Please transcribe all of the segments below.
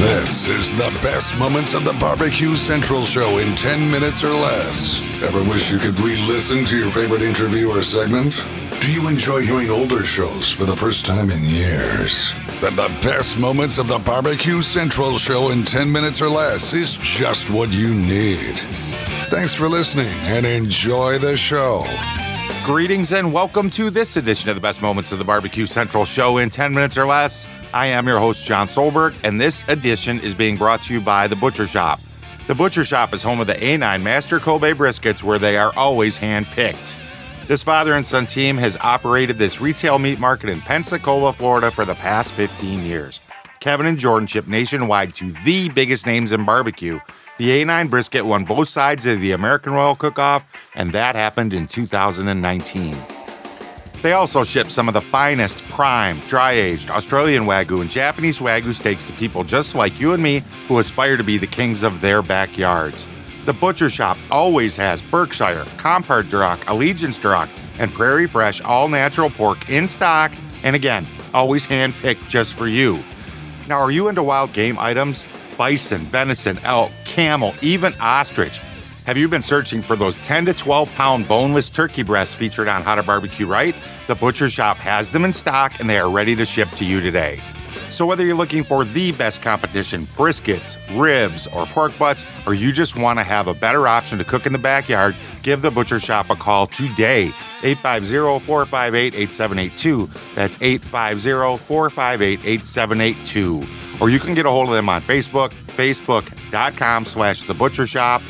This is the best moments of the Barbecue Central show in 10 minutes or less. Ever wish you could re-listen to your favorite interview or segment? Do you enjoy hearing older shows for the first time in years? Then the best moments of the Barbecue Central show in 10 minutes or less is just what you need. Thanks for listening and enjoy the show. Greetings and welcome to this edition of the best moments of the Barbecue Central show in 10 minutes or less. I am your host, John Solberg, and this edition is being brought to you by The Butcher Shop. The Butcher Shop is home of the A9 Master Kobe briskets, where they are always hand-picked. This father and son team has operated this retail meat market in Pensacola, Florida for the past 15 years. Kevin and Jordan ship nationwide to the biggest names in barbecue. The A9 brisket won both sides of the American Royal Cook-Off, and that happened in 2019. They also ship some of the finest prime, dry-aged Australian Wagyu and Japanese Wagyu steaks to people just like you and me who aspire to be the kings of their backyards. The Butcher Shop always has Berkshire, Compard Duroc, Allegiance Duroc, and Prairie Fresh all-natural pork in stock, and again, always hand-picked just for you. Now, are you into wild game items? Bison, venison, elk, camel, even ostrich. Have you been searching for those 10 to 12 pound boneless turkey breasts featured on How to Barbecue Right? The Butcher Shop has them in stock and they are ready to ship to you today. So whether you're looking for the best competition, briskets, ribs, or pork butts, or you just want to have a better option to cook in the backyard, give the Butcher Shop a call today. 850-458-8782. That's 850-458-8782. Or you can get a hold of them on Facebook, facebook.com/thebutchershop.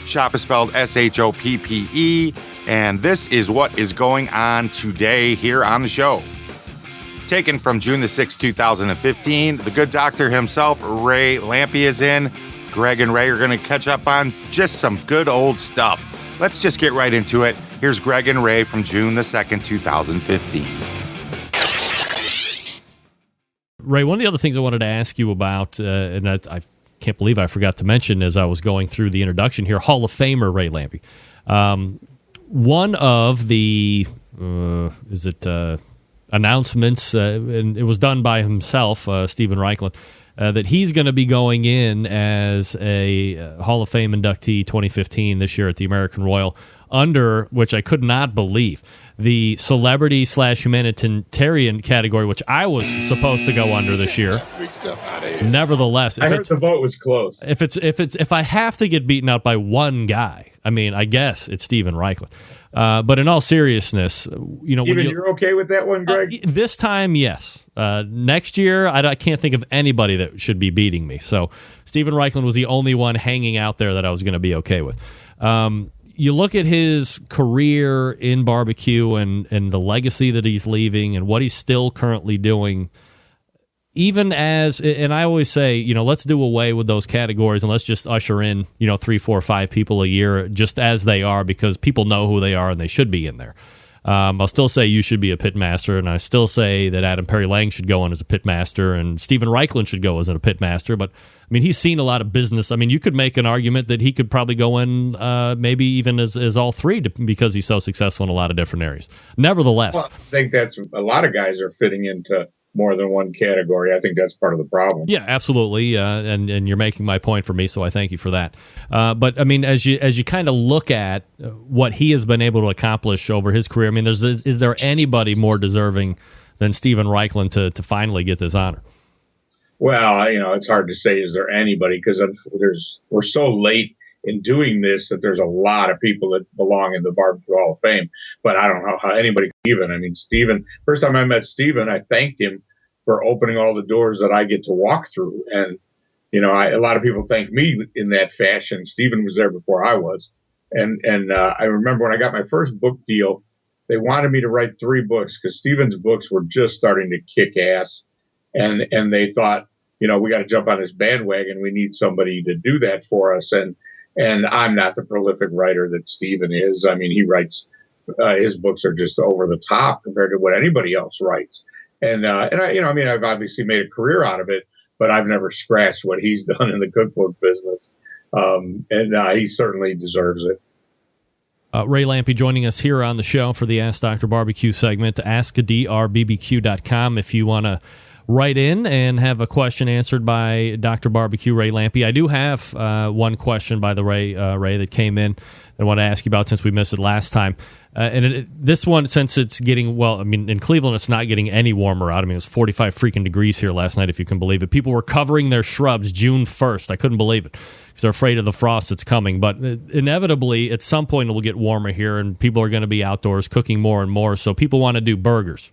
Shop is spelled S-H-O-P-P-E, and this is what is going on today here on the show. Taken from June the 6th, 2015, the good doctor himself, Ray Lampe, is in. Greg and Ray are going to catch up on just some good old stuff. Let's just get right into it. Here's Greg and Ray from June the 2nd, 2015. Ray, one of the other things I wanted to ask you about, and I can't believe I forgot to mention as I was going through the introduction here, Hall of Famer Ray Lampe. One of the, announcements, and it was done by himself, Steven Raichlen, that he's going to be going in as a Hall of Fame inductee 2015 this year at the American Royal, under, which I could not believe, the celebrity/humanitarian category, which I was supposed to go under this year. Nevertheless, I heard the vote was close. If I have to get beaten out by one guy, I mean, I guess it's Steven Raichlen. But in all seriousness, you're okay with that one, Greg? This time, yes. Next year, I can't think of anybody that should be beating me. So Steven Raichlen was the only one hanging out there that I was going to be okay with. You look at his career in barbecue and the legacy that he's leaving and what he's still currently doing, even as, and I always say, let's do away with those categories and let's just usher in, 3, 4, 5 people a year just as they are, because people know who they are and they should be in there. I'll still say you should be a pit master, and I still say that Adam Perry Lang should go in as a pit master, and Steven Raichlen should go as a pit master. But I mean, he's seen a lot of business. I mean, you could make an argument that he could probably go in, maybe even as all three, because he's so successful in a lot of different areas. Nevertheless, well, I think that's a lot of guys are fitting into more than one category. I think that's part of the problem. Yeah, absolutely, and you're making my point for me, so I thank you for that. But I mean, as you kind of look at what he has been able to accomplish over his career, I mean, is there anybody more deserving than Steven Raichlen to finally get this honor? Well, it's hard to say is there anybody, because we're so late in doing this that there's a lot of people that belong in the Barbecue Hall of Fame. But I don't know how anybody can even. I mean, Steven, first time I met Steven, I thanked him for opening all the doors that I get to walk through. And, a lot of people thank me in that fashion. Steven was there before I was. And I remember when I got my first book deal, they wanted me to write 3 books because Steven's books were just starting to kick ass. And they thought, we got to jump on this bandwagon. We need somebody to do that for us. And I'm not the prolific writer that Steven is. I mean, he writes, his books are just over the top compared to what anybody else writes. And I've obviously made a career out of it, but I've never scratched what he's done in the cookbook business. He certainly deserves it. Ray Lampe joining us here on the show for the Ask Dr. Barbecue segment. AskDRBBQ.com if you want to write in and have a question answered by Dr. Barbecue Ray Lampe. I do have one question by the Ray that came in that I want to ask you about since we missed it last time. This one, since it's getting, in Cleveland, it's not getting any warmer out. I mean, it was 45 freaking degrees here last night, if you can believe it. People were covering their shrubs June 1st. I couldn't believe it because they're afraid of the frost that's coming. But inevitably, at some point, it will get warmer here, and people are going to be outdoors cooking more and more. So people want to do burgers.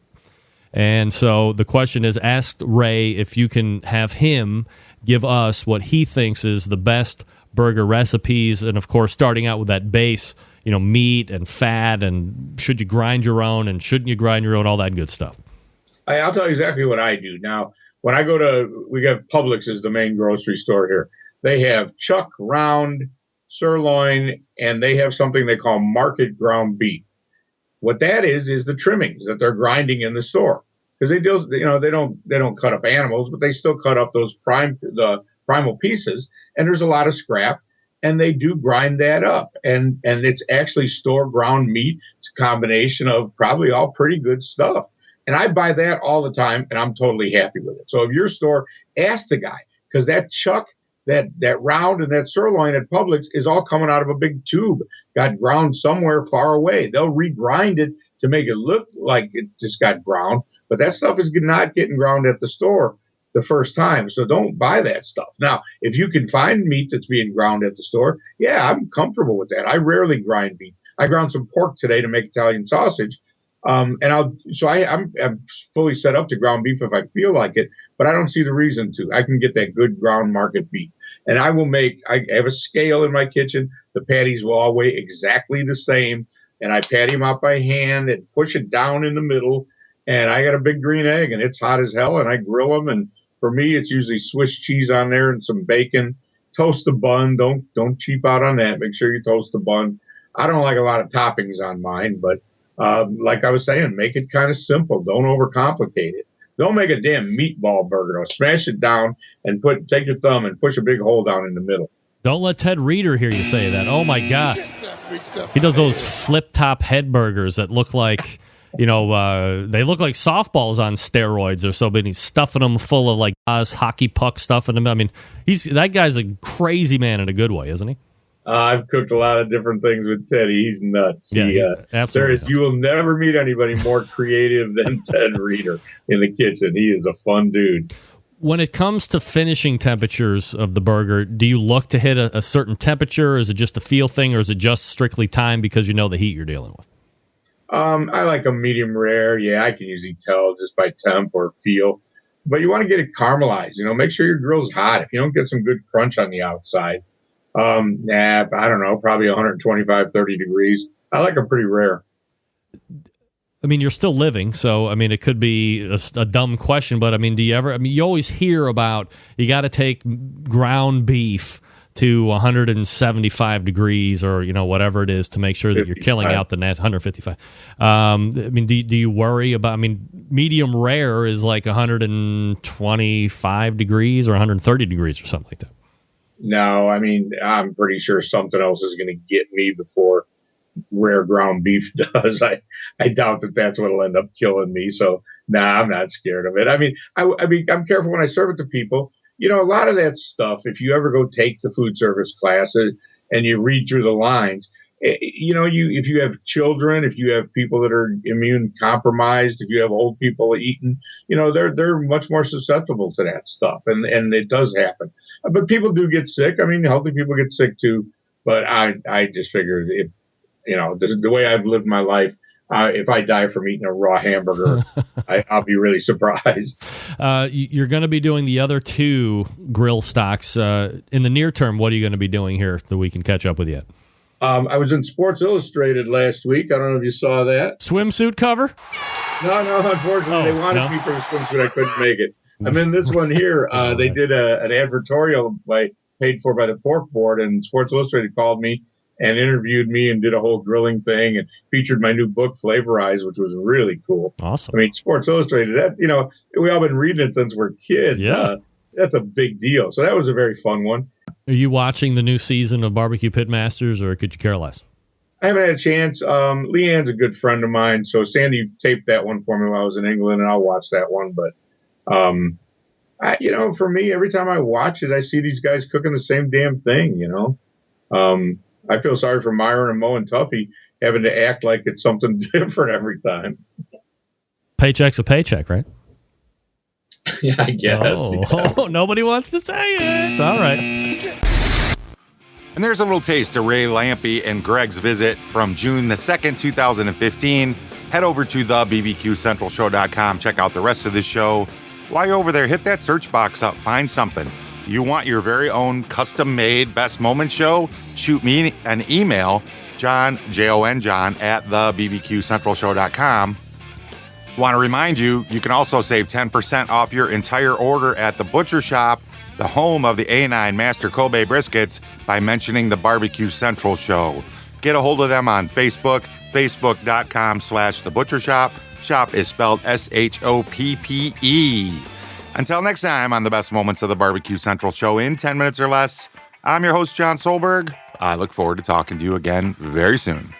And so the question is, ask Ray if you can have him give us what he thinks is the best burger recipes. And, of course, starting out with that base, meat and fat, and should you grind your own and shouldn't you grind your own, all that good stuff. I'll tell you exactly what I do. Now, when I go we have Publix is the main grocery store here. They have chuck, round, sirloin, and they have something they call market ground beef. What that is the trimmings that they're grinding in the store. Because they don't cut up animals, but they still cut up those the primal pieces, and there's a lot of scrap. And they do grind that up, and it's actually store ground meat. It's a combination of probably all pretty good stuff. And I buy that all the time, and I'm totally happy with it. So if your store, ask the guy, because that chuck, that round, and that sirloin at Publix is all coming out of a big tube, got ground somewhere far away. They'll regrind it to make it look like it just got ground, but that stuff is not getting ground at the store the first time. So don't buy that stuff. Now, if you can find meat that's being ground at the store, yeah, I'm comfortable with that. I rarely grind meat. I ground some pork today to make Italian sausage. I'm fully set up to ground beef if I feel like it, but I don't see the reason to. I can get that good ground market beef. And I have a scale in my kitchen. The patties will all weigh exactly the same. And I pat them out by hand and push it down in the middle. And I got a big green egg, and it's hot as hell, and I grill them. And for me, it's usually Swiss cheese on there and some bacon. Toast the bun. Don't cheap out on that. Make sure you toast the bun. I don't like a lot of toppings on mine, but like I was saying, make it kind of simple. Don't overcomplicate it. Don't make a damn meatball burger. Though. Smash it down and take your thumb and push a big hole down in the middle. Don't let Ted Reeder hear you say that. Oh, my God. He does those flip-top head burgers that look like... they look like softballs on steroids or so, but he's stuffing them full of like hockey puck stuff in them. I mean, that guy's a crazy man in a good way, isn't he? I've cooked a lot of different things with Teddy. He's nuts. Yeah, absolutely. You will never meet anybody more creative than Ted Reeder in the kitchen. He is a fun dude. When it comes to finishing temperatures of the burger, do you look to hit a certain temperature? Is it just a feel thing, or is it just strictly time because you know the heat you're dealing with? I like a medium rare. Yeah, I can usually tell just by temp or feel. But you want to get it caramelized. Make sure your grill's hot. If you don't get some good crunch on the outside, I don't know, probably 125, 30 degrees. I like them pretty rare. I mean, you're still living, so, it could be a dumb question, but, do you ever, you always hear about you got to take ground beef to 175 degrees or, whatever it is to make sure that you're killing out the nasty 155. Do you worry about, medium rare is like 125 degrees or 130 degrees or something like that. No, I'm pretty sure something else is going to get me before rare ground beef does. I doubt that's what'll end up killing me. So, I'm not scared of it. I'm careful when I serve it to people. A lot of that stuff, if you ever go take the food service classes and you read through the lines, if you have children, if you have people that are immune compromised, if you have old people eating, they're much more susceptible to that stuff. And it does happen. But people do get sick. Healthy people get sick too. But I just figured the way I've lived my life, if I die from eating a raw hamburger, I'll be really surprised. You're going to be doing the other two grill stocks. In the near term, what are you going to be doing here that we can catch up with yet? I was in Sports Illustrated last week. I don't know if you saw that. Swimsuit cover? No, unfortunately, they wanted me for the swimsuit. I couldn't make it. I'm in this one here. They did an advertorial paid for by the Pork Board, and Sports Illustrated called me and interviewed me and did a whole grilling thing and featured my new book, Flavorize, which was really cool. Awesome. Sports Illustrated, we all been reading it since we're kids. Yeah. That's a big deal. So that was a very fun one. Are you watching the new season of Barbecue Pitmasters, or could you care less? I haven't had a chance. Leanne's a good friend of mine, so Sandy taped that one for me while I was in England, and I'll watch that one. But For me, every time I watch it, I see these guys cooking the same damn thing. I feel sorry for Myron and Mo and Tuffy having to act like it's something different every time. Paycheck's a paycheck, right? Yeah, I guess. Oh, nobody wants to say it. All right. And there's a little taste of Ray Lampe and Greg's visit from June the 2nd, 2015. Head over to the BBQCentralShow.com. Check out the rest of the show. While you're over there, hit that search box up. Find something. You want your very own custom-made Best Moment show? Shoot me an email, John, John, at the BBQCentralShow.com. Want to remind you, you can also save 10% off your entire order at The Butcher Shop, the home of the A9 Master Kobe briskets, by mentioning the Barbecue Central Show. Get a hold of them on Facebook, facebook.com/The Butcher Shop. Shop is spelled SHOPPE. Until next time on the Best Moments of the Barbecue Central Show in 10 minutes or less, I'm your host, John Solberg. I look forward to talking to you again very soon.